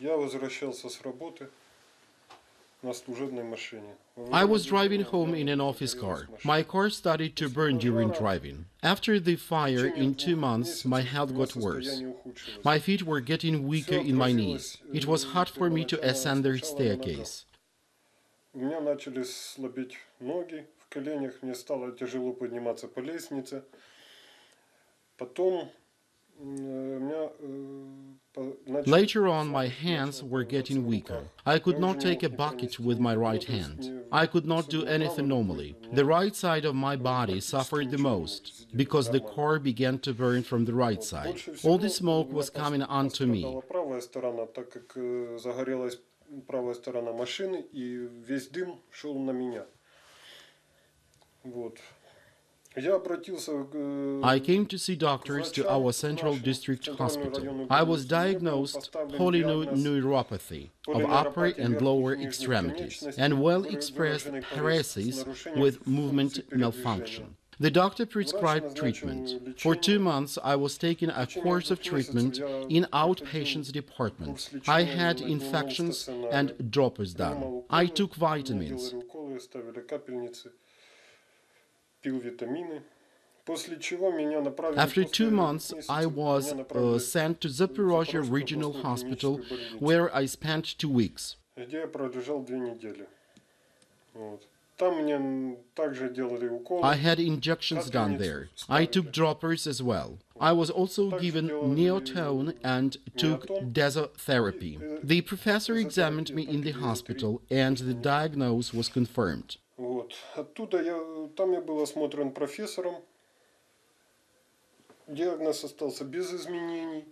Я возвращался с работы на служебной машине. I was driving home in an office car. My car started to burn during driving. After the fire, in 2 months, my health got worse. My feet were getting weaker in my knees. It was hard for me to ascend the staircase. У меня начали слабеть ноги в коленях, мне стало тяжело подниматься по лестнице. Потом Later on, my hands were getting weaker. I could not take a bucket with my right hand. I could not do anything normally. The right side of my body suffered the most, because the car began to burn from the right side. All the smoke was coming onto me. Правая сторона, так как загорелась правая сторона машины, и весь дым шел на меня. Вот. I came to see doctors to our Central District Hospital. I was diagnosed polyneuropathy of upper and lower extremities and well-expressed paresis with movement malfunction. The doctor prescribed treatment. For 2 months, I was taking a course of treatment in outpatients department. I had infections and droppers done. I took vitamins. After 2 months, I was sent to Zaporozhye Regional Hospital, where I spent 2 weeks. I had injections done there. I took droppers as well. I was also given neotone and took desotherapy. The professor examined me in the hospital, and the diagnosis was confirmed. Там я был осмотрен профессором. Диагноз остался без изменений.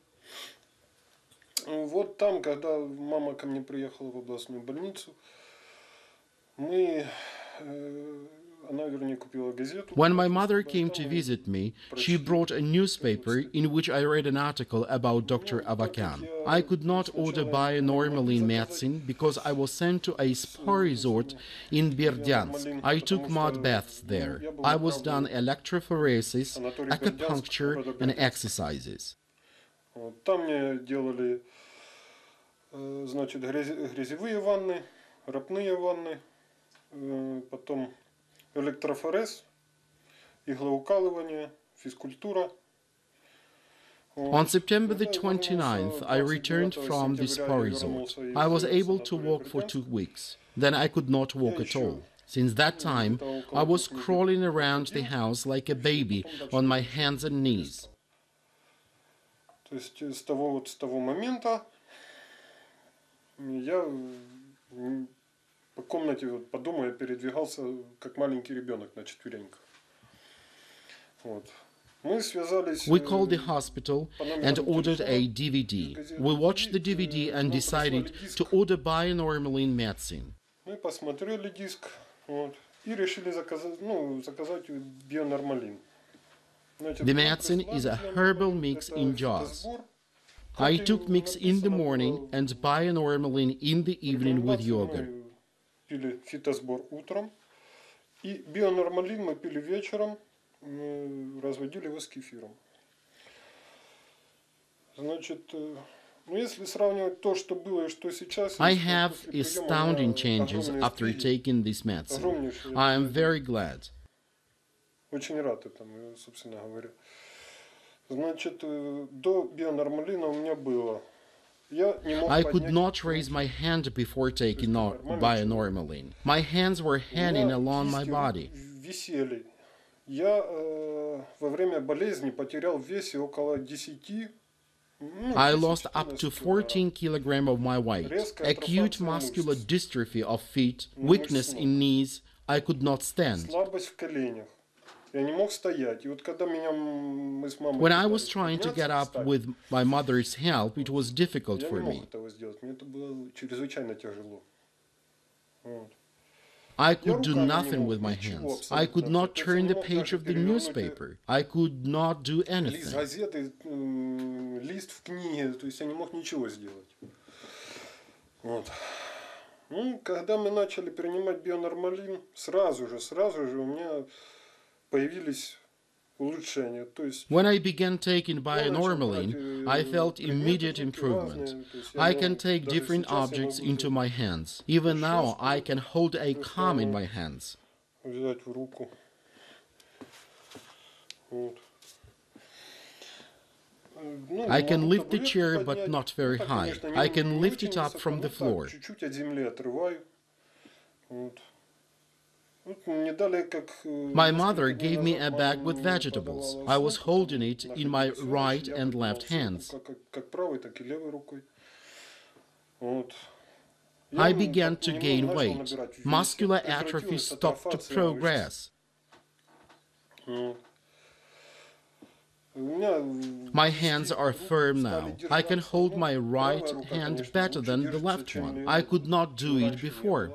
Вот там, когда мама ко мне приехала в областную больницу, она, вернее, купила газету. When my mother came to visit me, she brought a newspaper in which I read an article about Dr. Avakyan. I could not order bionormalin medicine because I was sent to a spa resort in Berdyansk. I took mud baths there. I was done electrophoresis, acupuncture, and exercises. Там мне делали, значит, грязевые ванны, рапные ванны, потом электрофорез, иглоукалывание, физкультура. On September the 29th, I returned from the spa resort. I was able to walk for 2 weeks. Then I could not walk at all. Since that time, I was crawling around the house like a baby on my hands and knees. То есть с того момента я по комнате, по дому я передвигался как маленький ребенок на четвереньках. Вот. We called the hospital and ordered a DVD. We watched the DVD and decided to order bionormalin medicine. Мы посмотрели диск, вот, и решили заказать бионормалин. The medicine is a herbal mix in jars. I took mix in the morning and bionormalin in the evening with yogurt. Пили фитосбор утром, и бионормалин мы пили вечером, разводили его с кефиром. Значит, если сравнивать то, что было и что сейчас, I have astounding changes after taking this medicine. I am very glad. Очень рад этому, собственно говоря. Значит, до бионормалина у меня было. I could not raise my hand before taking bionormalin. My hands were hanging along my body. Висели. Я во время болезни потерял в весе около 10. I lost up to 14 kilograms of my weight. Acute muscular dystrophy of feet, weakness in knees. I could not stand. Слабость в коленях. Я не мог стоять. И вот когда мы с мамой When I was trying to get up with my mother's help, it was difficult for me. Я не мог этого сделать. Мне это было чрезвычайно тяжело. Вот. I could do nothing with my hands. I could not turn the page of the newspaper. I could not do anything. Лист газеты, лист в книге, то есть я не мог ничего сделать. Вот. Ну, когда мы начали принимать бионормалин, сразу же у меня появились When I began taking bionormalin, I felt immediate improvement. I can take different objects into my hands. Even now, I can hold a comb in my hands. I can lift the chair, but not very high. I can lift it up from the floor. My mother gave me a bag with vegetables. I was holding it in my right and left hands. I began to gain weight. Muscular atrophy stopped to progress. My hands are firm now. I can hold my right hand better than the left one. I could not do it before.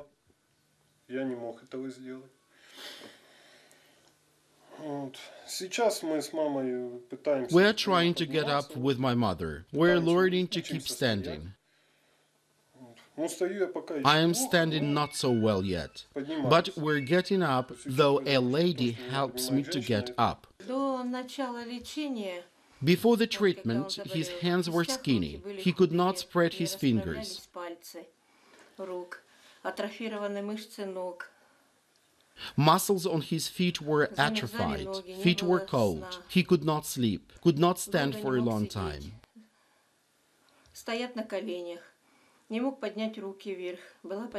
We are trying to get up with my mother. We're learning to keep standing. I am standing not so well yet, but we're getting up, though a lady helps me to get up. Before the treatment, his hands were skinny. He could not spread his fingers. Muscles on his feet were atrophied. Feet were cold. He could not sleep, could not stand for a long time.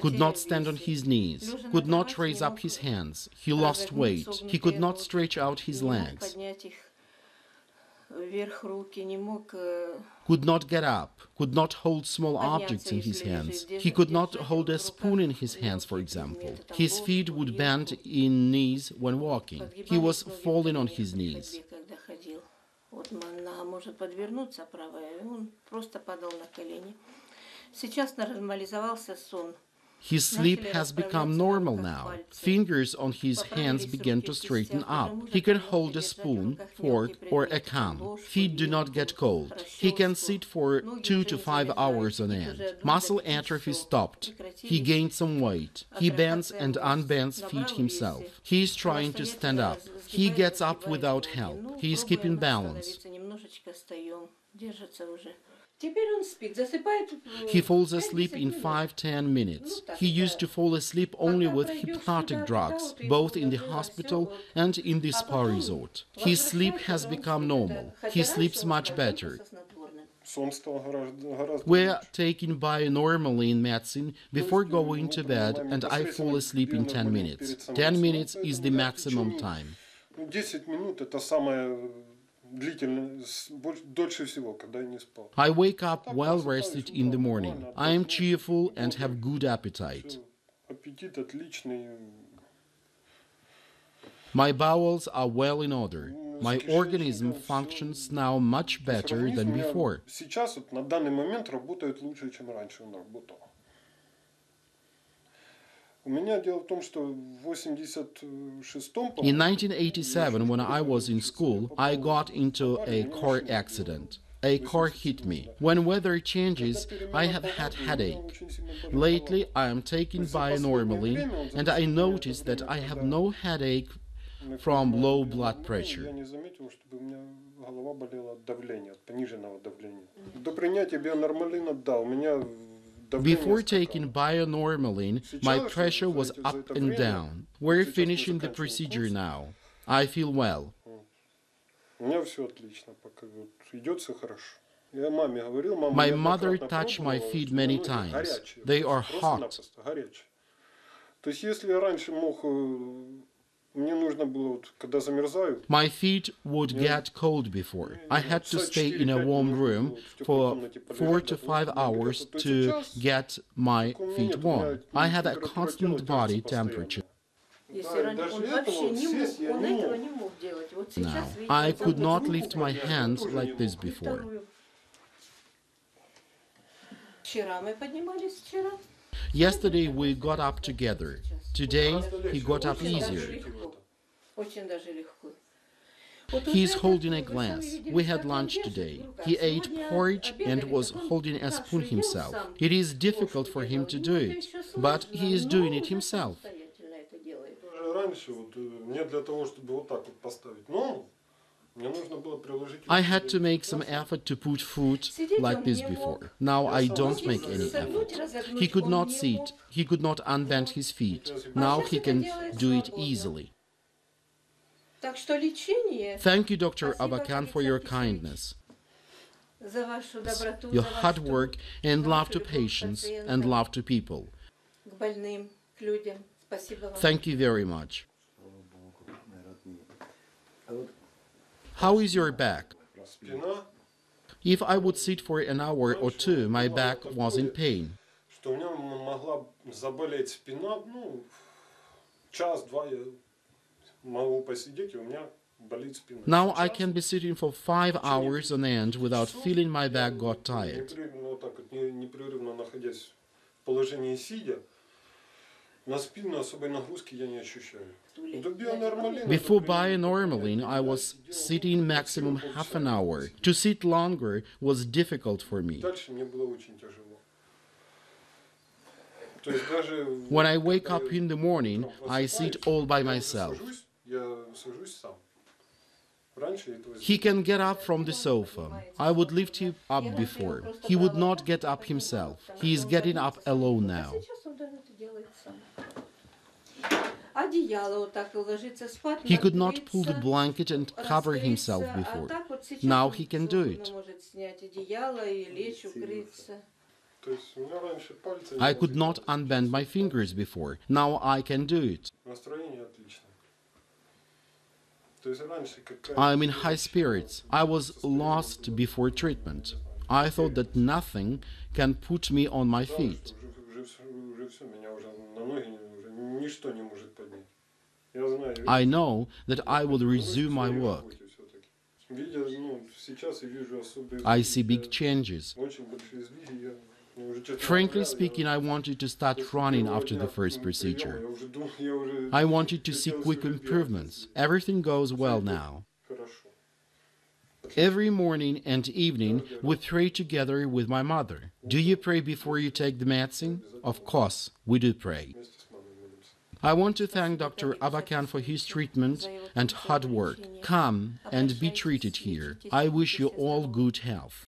Could not stand on his knees, could not raise up his hands. He lost weight. He could not stretch out his legs. Could not get up, could not hold small objects in his hands. He could not hold a spoon in his hands, for example. His feet would bend in knees when walking. He was falling on his knees. His sleep has become normal now. Fingers on his hands begin to straighten up. He can hold a spoon, fork, or a comb. Feet do not get cold. He can sit for 2 to 5 hours on end. Muscle atrophy stopped. He gained some weight. He bends and unbends feet himself. He is trying to stand up. He gets up without help. He is keeping balance. He falls asleep in 5-10 minutes. He used to fall asleep only with hypnotic drugs, both in the hospital and in the spa resort. His sleep has become normal. He sleeps much better. We're taking bionormalin medicine before going to bed, and I fall asleep in 10 minutes. 10 minutes is the maximum time. I wake up well rested in the morning. I am cheerful and have good appetite. My bowels are well in order. My organism functions now much better than before. In 1987, when I was in school, I got into a car accident. A car hit me. When weather changes, I have had headache. Lately, I am taking bionormalin, and I notice that I have no headache from low blood pressure. Before taking bionormalin, my pressure was up and down. We're finishing the procedure now. I feel well. My mother touched my feet many times. They are hot. My feet would get cold before. I had to stay in a warm room for 4 to 5 hours to get my feet warm. I had a constant body temperature. Now, I could not lift my hands like this before. Yesterday we got up together. Today he got up easier. He is holding a glass. We had lunch today. He ate porridge and was holding a spoon himself. It is difficult for him to do it, but he is doing it himself. I had to make some effort to put food like this before. Now I don't make any effort. He could not sit. He could not unbend his feet. Now he can do it easily. Thank you, Dr. Avakyan, for your kindness, your hard work and love to patients and love to people. Thank you very much. How is your back? If I would sit for an hour or two, my back was in pain. Now I can be sitting for 5 hours on end without feeling my back got tired. Before bionormaling, I was sitting maximum half an hour. To sit longer was difficult for me. When I wake up in the morning, I sit all by myself. He can get up from the sofa. I would lift him up before. He would not get up himself. He is getting up alone now. He could not pull the blanket and cover himself before. Now he can do it. I could not unbend my fingers before. Now I can do it. I am in high spirits. I was lost before treatment. I thought that nothing can put me on my feet. I know that I will resume my work. I see big changes. Frankly speaking, I wanted to start running after the first procedure. I wanted to see quick improvements. Everything goes well now. Every morning and evening, we pray together with my mother. Do you pray before you take the medicine? Of course, we do pray. I want to thank Dr. Avakyan for his treatment and hard work. Come and be treated here. I wish you all good health.